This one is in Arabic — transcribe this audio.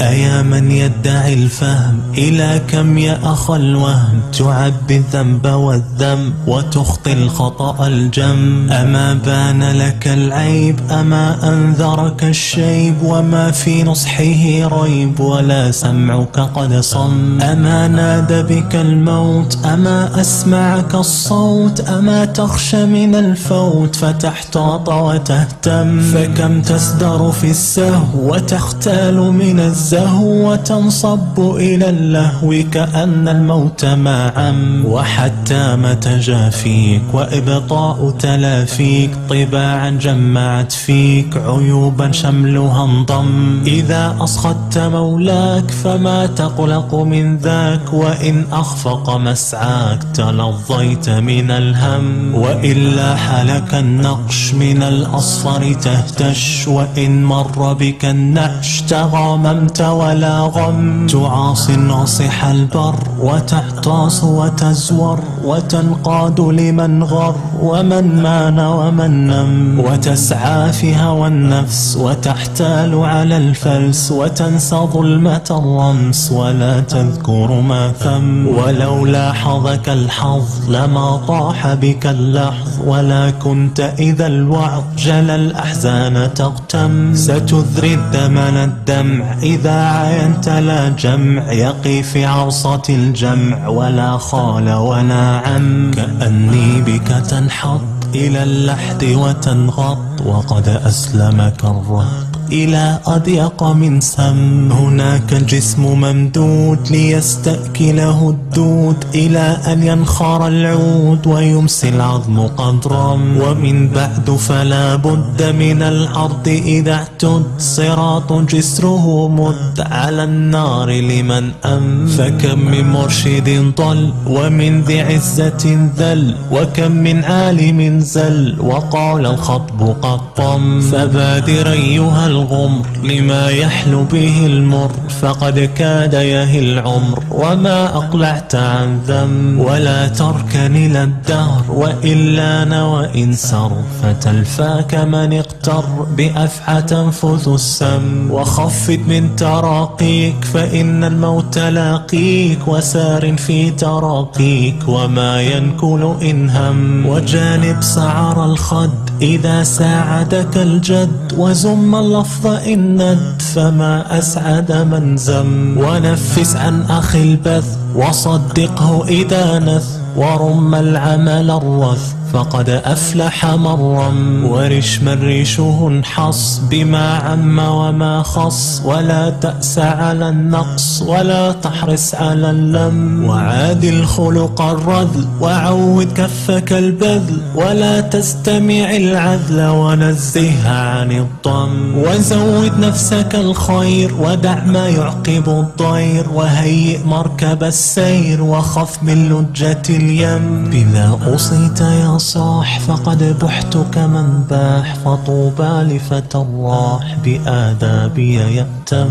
أيا من يدعي الفهم، إلى كم يا أخ الوهم تعبي الذنب والذم وتخطي الخطأ الجم؟ أما بان لك العيب، أما أنذرك الشيب، وما في نصحه ريب، ولا سمعك قد صم؟ أما نادى بك الموت، أما أسمعك الصوت، أما تخشى من الفوت فتحتاط وتهتم؟ فكم تسدر في السهو وتختال من الزهو وتنصب إلى اللهو كأن الموت ما عم؟ وحتى ما تجافيك وإبطاء تلافيك طباعا جمعت فيك عيوبا شملها انضم. إذا أسخطت مولاك فما تقلق من ذاك، وإن أخفق مسعاك تلظيت من الهم. وإلا حلك النقش من الأصفر تهتش، وإن مر بك النعش تغاممت ولا غم. تعاصي الناصح البر وتعطاس وتزور وتنقاد لمن غر ومن مان ومن نم، وتسعى في هوى النفس وتحتال على الفلس وتنسى ظلمة الرمس ولا تذكر ما ثم. ولو لاحظك الحظ لما طاح بك اللحظ، ولا كنت إذا الوعظ جل الأحزان تغتم. ستذري الدمن الدمع إذا عاينت لا جمع، يقي في عرصة الجمع ولا خال ولا عم. كأني بك تنحط إلى اللحد وتنغط، وقد أسلمك الرهط إلى أضيق من سم. هناك الجسم ممدود ليستأكله الدود، إلى أن ينخر العود ويمسي العظم قدرم. ومن بعد فلا بد من الأرض إذا اعتد، صراط جسره مد على النار لمن أم. فكم من مرشد ضل ومن ذي عزة ذل، وكم من عالم زل وقال الخطب قد طم. فبادر أيها الغمر لما يحلو به المر، فقد كاد يهي العمر وما أقلعت عن ذم. ولا تركن إلى الدهر وإلا نوى إن سر، فتلفاك من اقتر بأفعى تنفذ السم. وخفت من تراقيك فإن الموت لاقيك، وسار في تراقيك وما ينكل إن هم. وجانب سعر الخد إذا ساعدك الجد، وزم اللفظ إن ند فما أسعد من زم. ونفس عن أخي البث وصدقه إذا نث، ورم العمل الرث فقد أفلح من رم. ورش من ريشه انحص بما عم وما خص، ولا تأس على النقص ولا تحرص على اللم. وعادل خلق الرذل وعود كفك البذل، ولا تستمع العذل ونزهها عن الضم. وزود نفسك الخير ودع ما يعقب الضير، وهيئ مركب السير وخف من لجة اليم. بذا أوصيت يا صاح فقد بحت كمن باح، فطوبى لفتى الراح بآدابي يأتم.